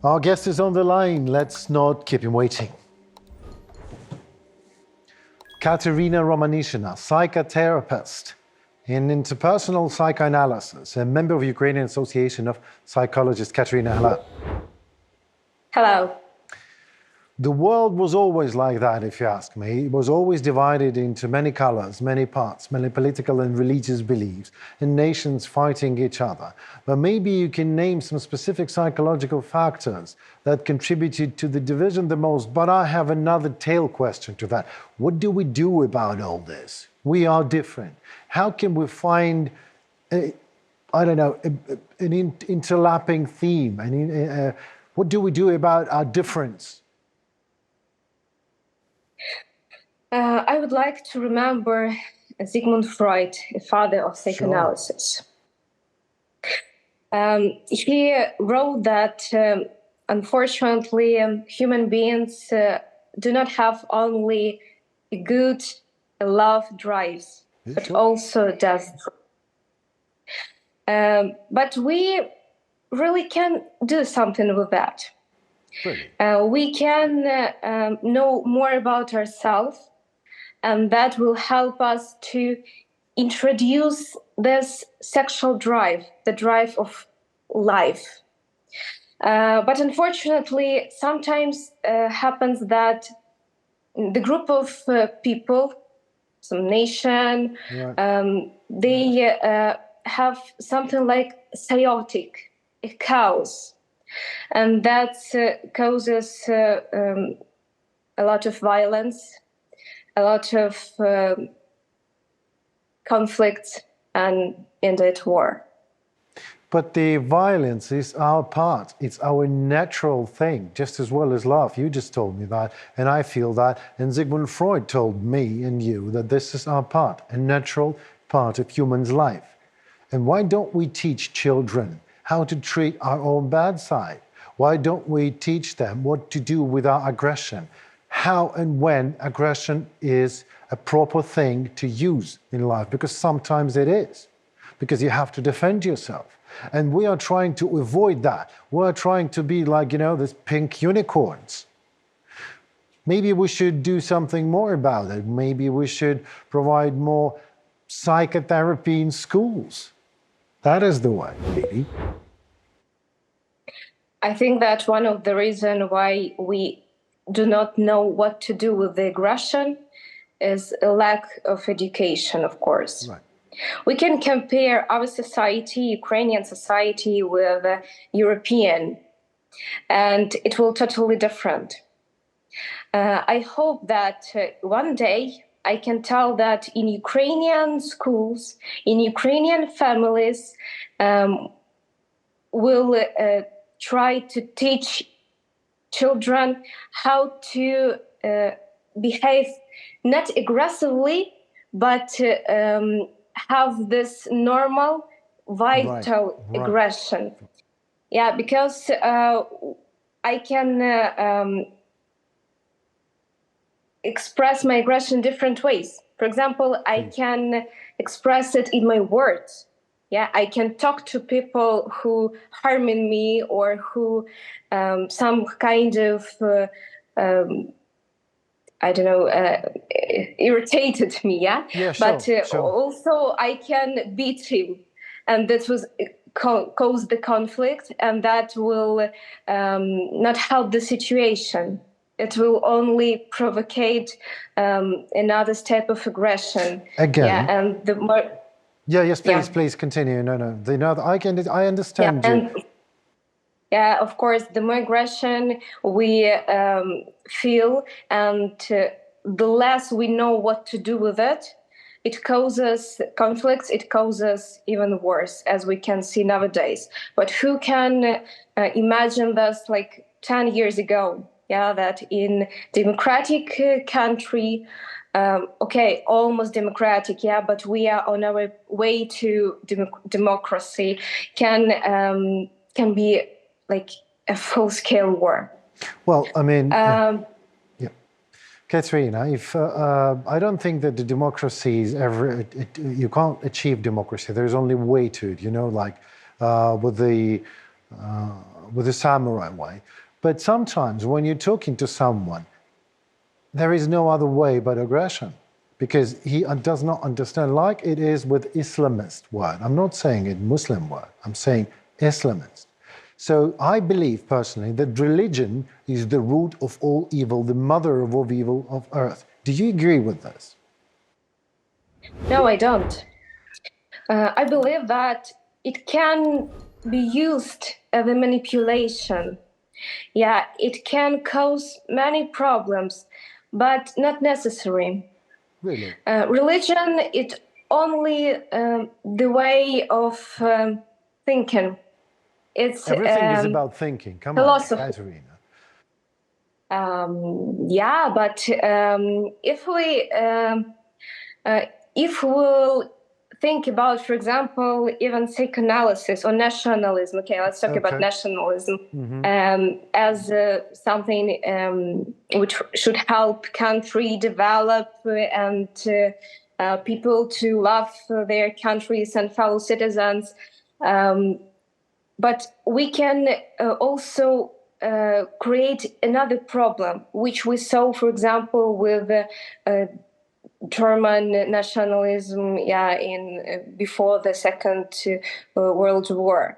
Our guest is on the line. Let's not keep him waiting. Kateryna Romanishyna, psychotherapist in interpersonal psychoanalysis, a member of the Ukrainian Association of Psychologists. Kateryna, hello. Hello. The world was always like that, if you ask me. It was always divided into many colors, many parts, many political and religious beliefs, and nations fighting each other. But maybe you can name some specific psychological factors that contributed to the division the most. But I have another tail question to that. What do we do about all this? We are different. How can we find, an interlapping theme? What do we do about our difference? I would like to remember Sigmund Freud, a father of psychoanalysis. Sure. He wrote that, unfortunately, human beings do not have only good love drives, but also death. But we really can do something with that. Really? We can know more about ourselves, and that will help us to introduce this sexual drive, the drive of life. But unfortunately, sometimes happens that the group of people, some nation, they have something like chaotic, a chaos. And that causes a lot of violence, a lot of conflicts, and indeed war. But the violence is our part. It's our natural thing, just as well as love. You just told me that, and I feel that. And Sigmund Freud told me and you that this is our part, a natural part of human's life. And why don't we teach children how to treat our own bad side? Why don't we teach them what to do with our aggression? How and when aggression is a proper thing to use in life? Because sometimes it is. Because you have to defend yourself. And we are trying to avoid that. We're trying to be like, these pink unicorns. Maybe we should do something more about it. Maybe we should provide more psychotherapy in schools. That is the way, maybe. I think that one of the reasons why we do not know what to do with the aggression is a lack of education, of course. Right. We can compare our society, Ukrainian society, with European, and it will totally different. I hope that one day I can tell that in Ukrainian schools, in Ukrainian families, will try to teach children how to behave not aggressively, but have this normal, vital aggression. Yeah, because I can express my aggression different ways. For example, I can express it in my words. Yeah, I can talk to people who harming me or who some kind of irritated me. Yeah, sure, but also I can beat him, and that was cause the conflict, and that will not help the situation. It will only provocate another step of aggression. Again. Yeah, and the more. Yes, please continue. No, I understand you. Yeah, of course, the more aggression we feel, and the less we know what to do with it, it causes conflicts, it causes even worse, as we can see nowadays. But who can imagine this like 10 years ago? Yeah, that in democratic country, almost democratic, but we are on our way to democracy, can be like a full-scale war. Well, I mean, Kateryna, I don't think that the democracy is you can't achieve democracy. There's only way to it, with the with a samurai way. But sometimes when you're talking to someone, there is no other way but aggression, because he does not understand, like it is with Islamist word. I'm not saying it Muslim word, I'm saying Islamist. So I believe personally that religion is the root of all evil, the mother of all evil of earth. Do you agree with this? No, I don't. I believe that it can be used as a manipulation. Yeah, it can cause many problems, but not necessary. Really? Religion is only the way of thinking. It's Everything is about thinking. Come on, philosophy. Kateryna. Yeah, but if we'll think about, for example, even psychoanalysis or nationalism. Okay, let's talk about Okay. nationalism as something which should help country develop and people to love their countries and fellow citizens. But we can also create another problem, which we saw, for example, with German nationalism, in before the Second World War.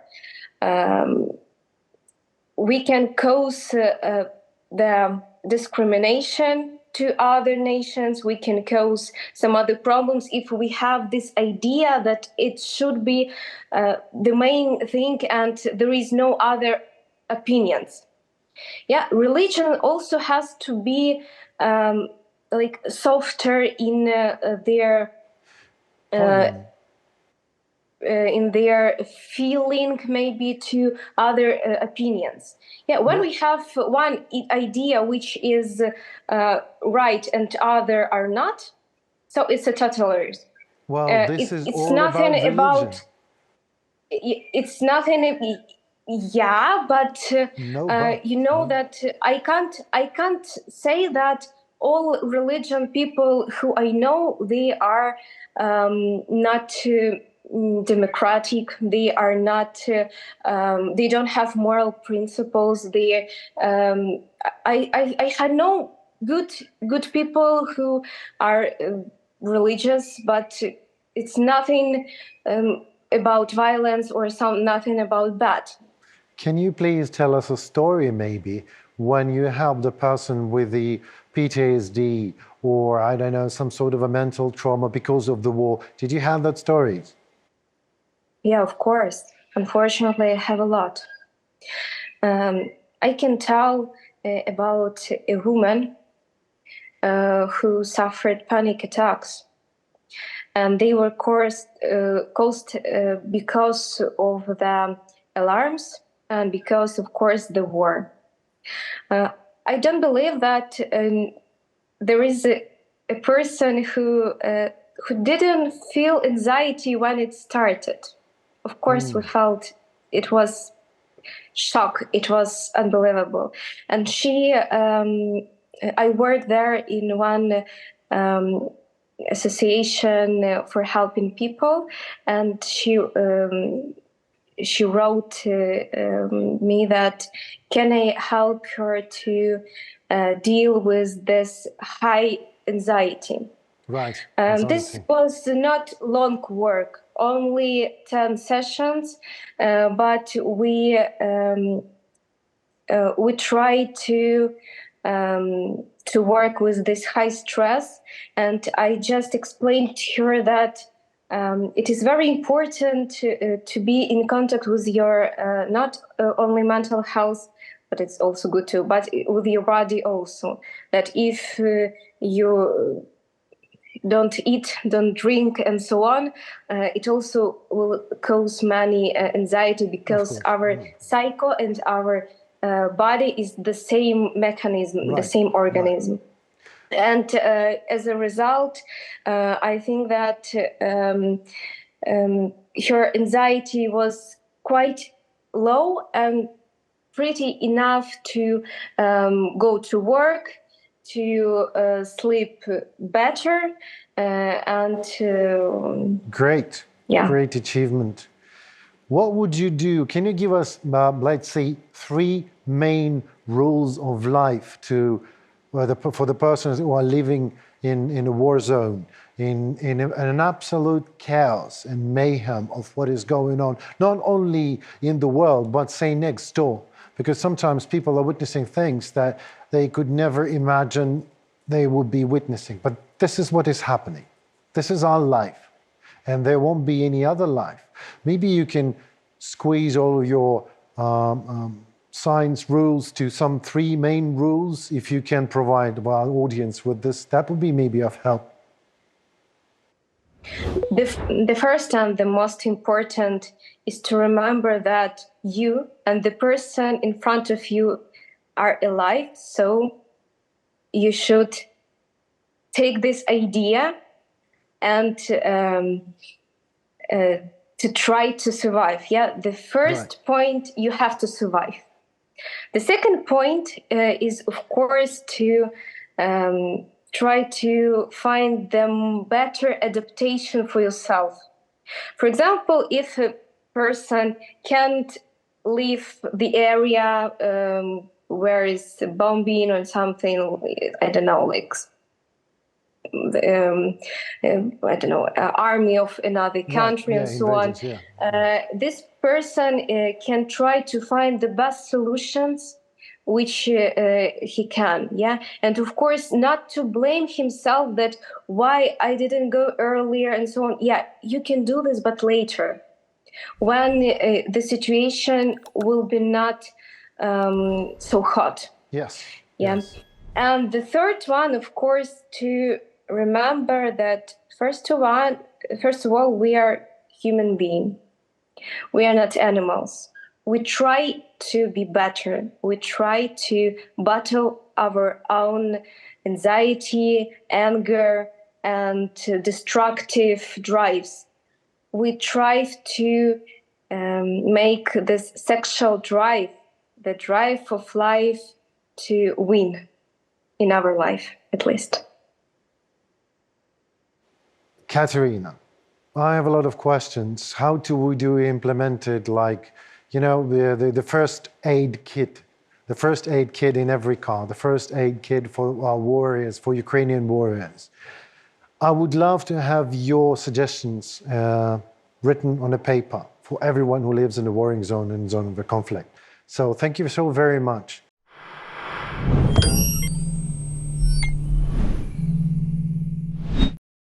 We can cause the discrimination to other nations. We can cause some other problems if we have this idea that it should be the main thing and there is no other opinions. Yeah, religion also has to be like softer in their feeling maybe to other opinions. Yeah, when we have one idea which is right and other are not, so it's a totalitarianism. Well, this is It's all nothing about religion. It's nothing. Yeah, but No, but you know that I can't say that all religion people who I know, they are not democratic. They are not. They don't have moral principles. I know good people who are religious, but it's nothing about violence or nothing about that. can you please tell us a story maybe when you helped a person with the PTSD or, I don't know, some sort of a mental trauma because of the war? Did you have that stories? Yeah, of course. Unfortunately, I have a lot. I can tell about a woman who suffered panic attacks. And they were caused because of the alarms and because, of course, the war. I don't believe that there is a person who didn't feel anxiety when it started. Of course, we felt it was shock. It was unbelievable. And I worked there in one association for helping people, and she wrote me that can I help her to deal with this high anxiety. Right. This was not long work, only 10 sessions, but we tried to work with this high stress. And I just explained to her that it is very important to be in contact with your not only mental health, but it's also good too, but with your body also. That if you don't eat, don't drink, and so on, it also will cause many anxiety, because our psycho and our body is the same mechanism, the same organism. And as a result, I think that her anxiety was quite low and pretty enough to go to work, to sleep better, and great, yeah. great achievement. what would you do? Can you give us, let's say, 3 main rules of life for the persons who are living in a war zone, in an absolute chaos and mayhem of what is going on, not only in the world, but say next door? Because sometimes people are witnessing things that they could never imagine they would be witnessing. But this is what is happening. This is our life. And there won't be any other life. Maybe you can squeeze all of your science rules to some 3 main rules. If you can provide our audience with this, that would be maybe of help. The first and the most important is to remember that you and the person in front of you are alive. So you should take this idea and to try to survive. Yeah, the first point, you have to survive. The second point is, of course, to try to find the better adaptation for yourself. For example, if a person can't leave the area where is bombing or something, I don't know, like I don't know, army of another country and so on. This person can try to find the best solutions which he can, yeah, and of course not to blame himself that why I didn't go earlier and so on. Yeah, you can do this, but later, when the situation will be not so hot. Yes. Yeah. Yes. And the third one, of course, to remember that first of all, we are human beings. We are not animals. We try to be better. We try to battle our own anxiety, anger, and destructive drives. We try to make this sexual drive, the drive of life, to win in our life, at least. Kateryna, I have a lot of questions. How do we implement it? Like, you know, the first aid kit, the first aid kit in every car, the first aid kit for our warriors, for Ukrainian warriors. I would love to have your suggestions written on a paper for everyone who lives in the warring zone and zone of the conflict. So thank you so very much.